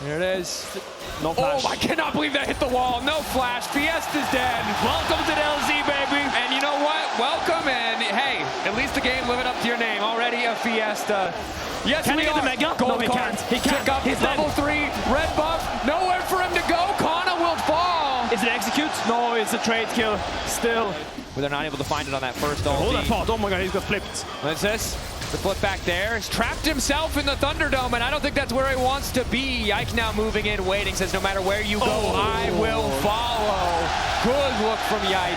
Here it is. No flash. Oh, I cannot believe that hit the wall. No flash. Fiesta's dead. Welcome to the LEC, baby. And you know what? Welcome, and hey, at least the game living up to your name. Already a Fiesta. Yes, Can we he get are. the mega? Gold No, he card. can't. He can't. Took up He's level dead. 3. Red buff. Nowhere for him to go. Kana will fall. Is it execute? No, it's a trade kill. Still. But they're not able to find it on that first ulti. Hold that thought. Oh my god, he's got flipped. What's this? The flip back there. He's trapped himself in the Thunderdome, and I don't think that's where he wants to be. Yike now moving in, waiting, says no matter where you go, I will follow. Good look from Yike.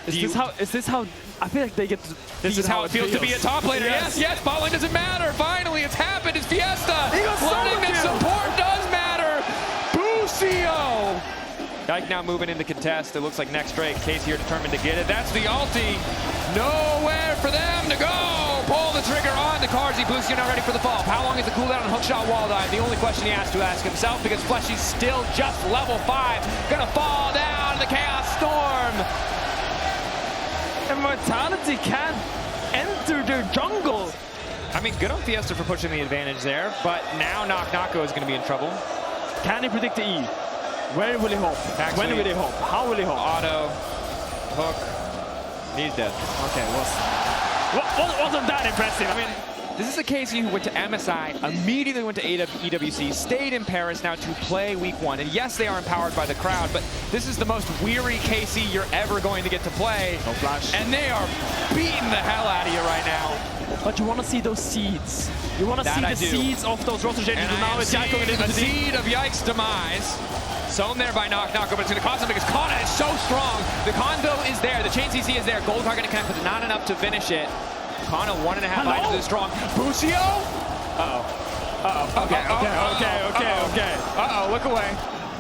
Is this how I feel like they get to This is how it feels to be a top laner. Yes, bot lane doesn't matter. Finally, it's happened. It's Fiesta. Learning that support does matter. Bucio. Yike now moving into contest. It looks like next Drake. Case here determined to get it. That's the ulti. Nowhere for them to go. Pull the trigger on the Karzi. Bucio now ready for the fall. How long is the cooldown on hookshot wall dive? The only question he has to ask himself, because Fleshy's still just level 5. Gonna fall down in the Chaos Storm. And Mortality can't enter their jungle. I mean, good on Fiesta for pushing the advantage there, but now Nako is going to be in trouble. Can he predict the E? Where will he hop? Actually, when will he hop? How will he hop? Auto, hook, he's dead. Okay, wasn't that impressive? I mean, this is a KC who went to MSI, immediately went to EWC, stayed in Paris now to play week 1. And yes, they are empowered by the crowd, but this is the most weary KC you're ever going to get to play. No flash. And they are beating the hell out of you right now. But you want to see those seeds. You want to see the seeds of those roster changes. And now it's a seed of Yike's demise. Sown there by Nako, but it's going to cost him because Kana is so strong. The combo is there. The chain CC is there. Gold card going to connect, but not enough to finish it. Kana 1.5 items is strong. Bucio? Okay. Look away.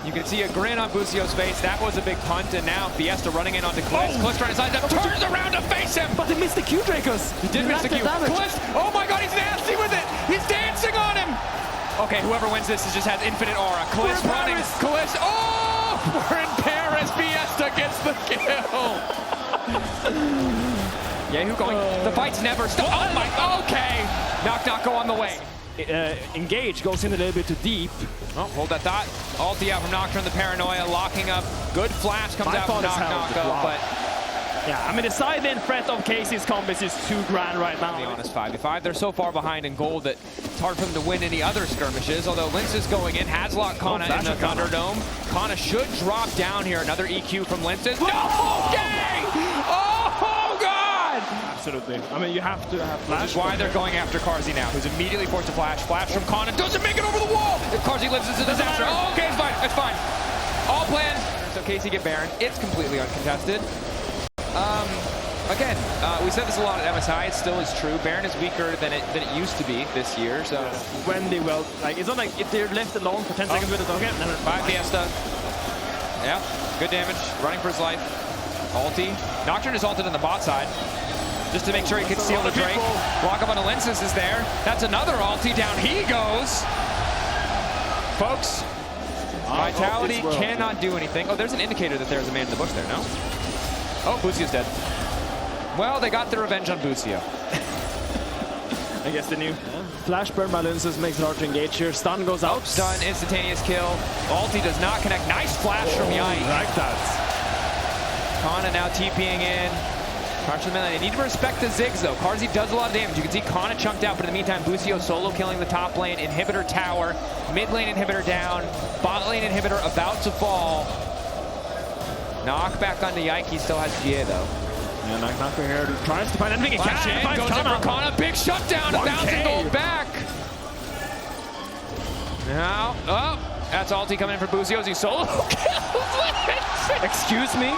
You can see a grin on Bucio's face. That was a big punt, and now Fiesta running in onto Kliss. Kliss trying to side up, turns around to face him. But he missed the Q, Dracos. He did miss the Q. Kliss, oh my god, he's nasty with it. He's dancing on him. Okay, whoever wins this just has infinite aura. Kliss running. Kliss, oh! We're in Paris. Fiesta gets the kill. Yeah, who going? The fight's never stopped. Oh my, okay. Nako on the way. Engage goes in a little bit too deep. Oh, hold that thought. Ulti out from Nocturne, the Paranoia, locking up. Good flash comes out from Nako, but... Yeah, I mean, the side-in threat of Casey's combos is too grand right now. To be honest, 5v5. They're so far behind in gold that it's hard for them to win any other skirmishes, although Lince is going in, has locked Kana in the Thunderdome. Kana should drop down here. Another EQ from Lince. No! Okay! Oh, God! Absolutely. I mean, you have to have flash. Which is why they're going after Karzi now, who's immediately forced to flash. Flash from Kana. Doesn't make it over the wall! If Karzi lives, it's a disaster. Oh, okay, it's fine. It's fine. All planned. So Casey get Baron. It's completely uncontested. Again, we said this a lot at MSI. It still is true. Baron is weaker than it used to be this year. So when they will, like, it's not like if they're left alone for 10 seconds with it. Okay, by Fiesta. Yeah, good damage. Running for his life. Ulti. Nocturne is ulted on the bot side, just to make sure he can steal the Drake. Walk up on Alensis is there. That's another ulti. Down he goes. Folks, Vitality cannot do anything. Oh, there's an indicator that there's a man in the bush there. No. Oh, Bucio's dead. Well, they got their revenge on Bucio. I guess the new flash burn by Linces makes it hard to engage here. Stun goes out. Stun, instantaneous kill. Ulti does not connect. Nice flash from Yike. Like that. Kana now TPing in. They need to respect the zigs, though. Karzi does a lot of damage. You can see Kana chunked out, but in the meantime, Bucio solo killing the top lane. Inhibitor tower. Mid lane inhibitor down. Bot lane inhibitor about to fall. Knock back onto Yike. He still has GA, though. Yeah, Nako here tries to find anything he can. Goes in for Kana. Big shutdown. Bouncing gold back. Now, oh, that's ulti coming in for Bucio as he solo kills. Excuse me?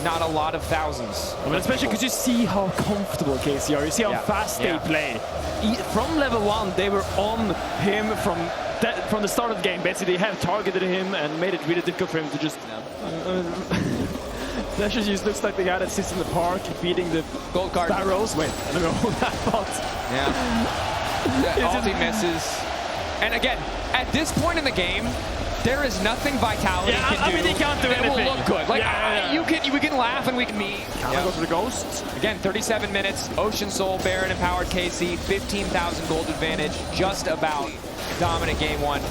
Not a lot of thousands. I mean, especially because you see how comfortable KC are. You see how fast they play. From level 1, they were on him from the start of the game. Basically, they have targeted him and made it really difficult for him to just... Flasher just looks like the guy that sits in the park beating the gold card barrels. Wait, I don't know that bot. Yeah. Ulti misses. And again, at this point in the game, there is nothing Vitality can do. I mean, they can't do anything. It will look good. Like, we can laugh and we can meet. Go for the ghosts. Again, 37 minutes. Ocean Soul, Baron empowered KC. 15,000 gold advantage. Just about dominant game one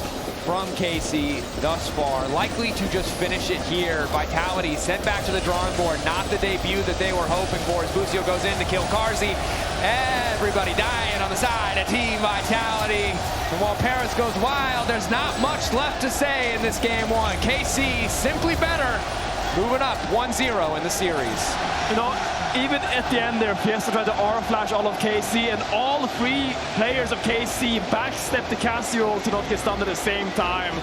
from KC thus far. Likely to just finish it here. Vitality sent back to the drawing board. Not the debut that they were hoping for as Busio goes in to kill Karzi. Everybody dying on the side of Team Vitality. And while Paris goes wild, there's not much left to say in this game one. KC simply better. Moving up 1-0 in the series. You know, even at the end there, Fiesta tried to R-flash all of KC, and all three players of KC backstep the Casio to not get stunned at the same time.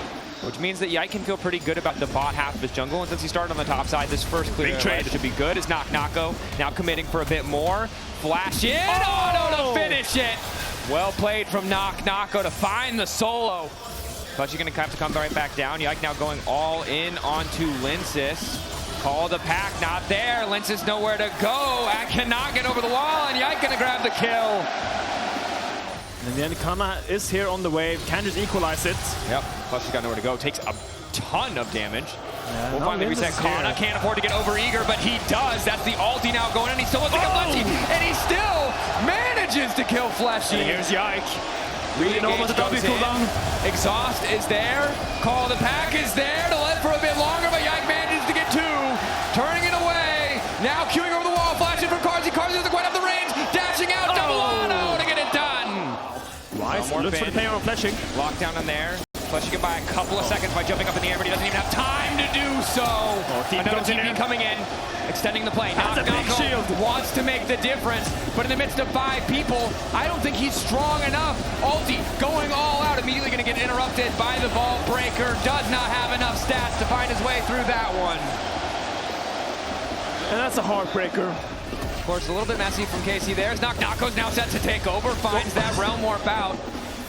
Which means that Yike can feel pretty good about the bot half of his jungle, and since he started on the top side, this first clear trade should be good. Is Nako now committing for a bit more. Flash in, auto to finish it. Well played from Nako to find the solo. But you're going to have to come right back down. Yike now going all in onto Linsis. Call the pack, not there. Linsis nowhere to go. Cannot get over the wall, and Yike going to grab the kill. And then Kana is here on the wave. Can just equalize it. Yep. Plus he's got nowhere to go. Takes a ton of damage. Yeah, we'll finally reset. Kana can't afford to get over eager, but he does. That's the ulti now going in. He still wants to get Fleshy, and he still manages to kill Fleshy. And here's Yike. Really know about the W cooldown. Exhaust is there. Call the pack is there to let for a bit longer, but Yike manages to get two. Turning it away. Now queuing over the wall. Flashing from Karzi. Karzi doesn't quite have the range. Dashing out. Double auto to get it done. Wise looks for the player on flashing. Lockdown in there. Fleshy can buy a couple of seconds by jumping up in the air, but he doesn't even have time to do so. Another TP coming in, extending the play. Nako wants to make the difference, but in the midst of 5 people, I don't think he's strong enough. Ulti going all out, immediately going to get interrupted by the Vault Breaker. Does not have enough stats to find his way through that one. And that's a heartbreaker. Of course, a little bit messy from KC there. Nako's now set to take over, finds that Realm Warp out.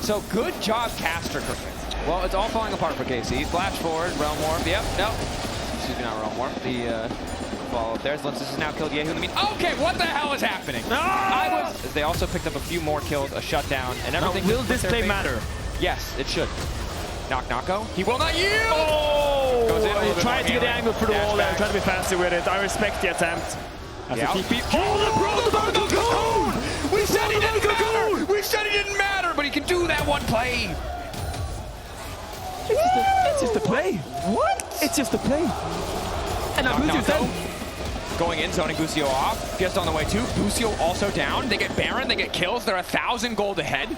So good job, Caster. Well, it's all falling apart for KC. Flash forward, Realm Warp. Yep, no. Excuse me, not Realm Warp. The follow up there. Linsis has now killed Yehu in the mean. Okay, what the hell is happening? They also picked up a few more kills, a shutdown, and everything. Now, will this play matter? Yes, it should. Nako. He will not yield! Oh! Goes in he's trying to get the angle for the wall there, trying to be fancy with it. I respect the attempt. We said he didn't matter! We said he didn't matter, but he can do that one play. It's just a play. What? It's just a play. And now Busio's dead. Going in, zoning Busio off. Just on the way too. Busio also down. They get Baron, they get kills. They're 1,000 gold ahead.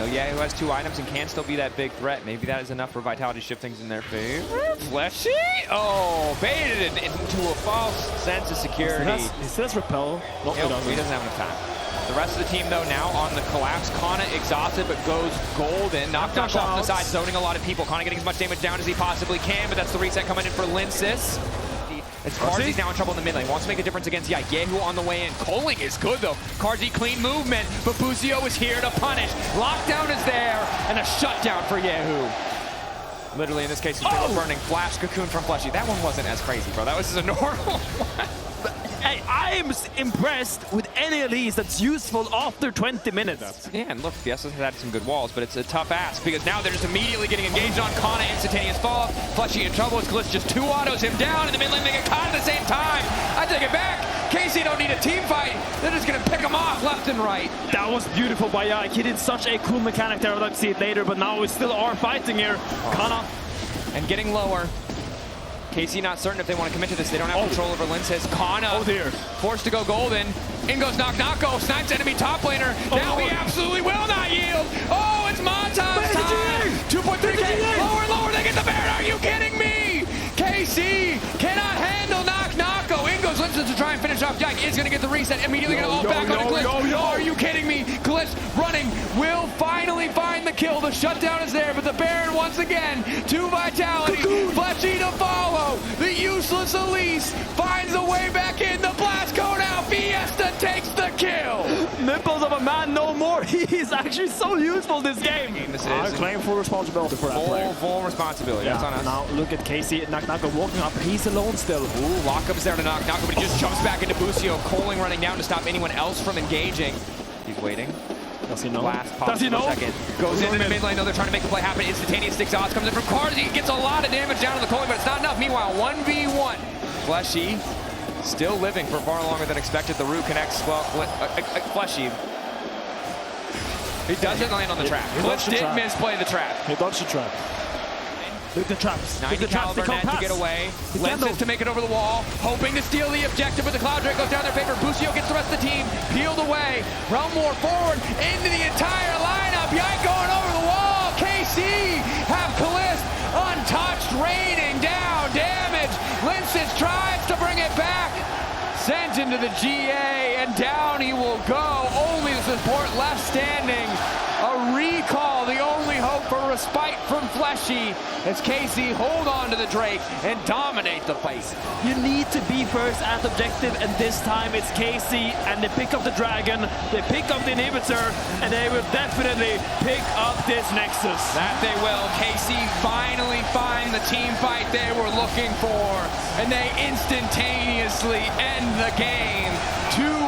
No, yeah, who has 2 items and can still be that big threat. Maybe that is enough for Vitality to shift things in their favor. Fleshy? Oh, baited it into a false sense of security. He still has repel. He doesn't have enough time. The rest of the team, though, now on the collapse. Kana exhausted, but goes golden. Knocked off the side, zoning a lot of people. Kana getting as much damage down as he possibly can, but that's the reset coming in for Linsis. It's Karzi's now in trouble in the mid lane. Wants to make a difference against Yike. Yehu on the way in. Coling is good, though. Karzi clean movement, but Busio is here to punish. Lockdown is there, and a shutdown for Yehu. Literally, in this case, he's burning Flash Cocoon from Fleshy. That one wasn't as crazy, bro. That was just a normal one. Hey, I am impressed with any of these that's useful after 20 minutes. Yeah, and look, Fiesta's had some good walls, but it's a tough ask because now they're just immediately getting engaged on Kana, instantaneous fall. Fleshy in trouble as Glitch just 2 autos him down in the mid lane. They get caught at the same time. I take it back. KC don't need a team fight. They're just going to pick him off left and right. That was beautiful by Yike. He did such a cool mechanic there. I'd like to see it later, but now we still are fighting here. Kana. And getting lower. KC not certain if they want to commit to this. They don't have control over Linsis. Kana forced to go golden. In goes Nako. Snipes enemy top laner. Now he absolutely will not yield. Oh, it's montage time. 2.3K. Lower and lower. They get the Baron. Are you kidding me? KC cannot handle Nako. In goes Linsis to try and finish off. Yike is going to get the reset. Immediately going to ult back on Glitch. Are you kidding me? Glitch running. Will finally find the kill. The shutdown is there, but the Baron once again to Vitality. Fleshy to follow. The useless Elise finds a way back in. The blast go now. Fiesta takes the kill. Nipples of a man no more. He's actually so useful this game. I claim full responsibility for that player. Full responsibility. Yeah. That's on us. Now look at KC. Nako walking up. He's alone still. Ooh, lockup's there to Nako, but he just jumps back into Busio. Coling running down to stop anyone else from engaging. He's waiting. Does he know? Last Does he know? second. Goes into the mid lane, though. They're trying to make a play happen. Instantaneous 6 odds comes in from Cars. He gets a lot of damage down to the Coley, but it's not enough. Meanwhile, 1v1. Fleshy still living for far longer than expected. The Root connects Fleshy. He doesn't land on the trap. Blitz did misplay the trap. He dodged the trap. Look at the traps. 90 caliber net to get away. Lenses to make it over the wall. Hoping to steal the objective, but the Cloud Drake goes down their favor. Busio gets the rest of the team peeled away. Realmore forward into the entire lineup. Yike going over the wall. KC have Kalist untouched, raining down damage. Lenses tries to bring it back. Sent into the GA, and down he will go. Only the support left standing. A recall, the only hope for respite from Fleshy as KC hold on to the Drake and dominate the fight. You need to be first at objective, and this time it's KC, and they pick up the Dragon, they pick up the inhibitor, and they will definitely pick up this Nexus. That they will. KC finally find the team fight they were looking for, and they instantaneously end the game. 2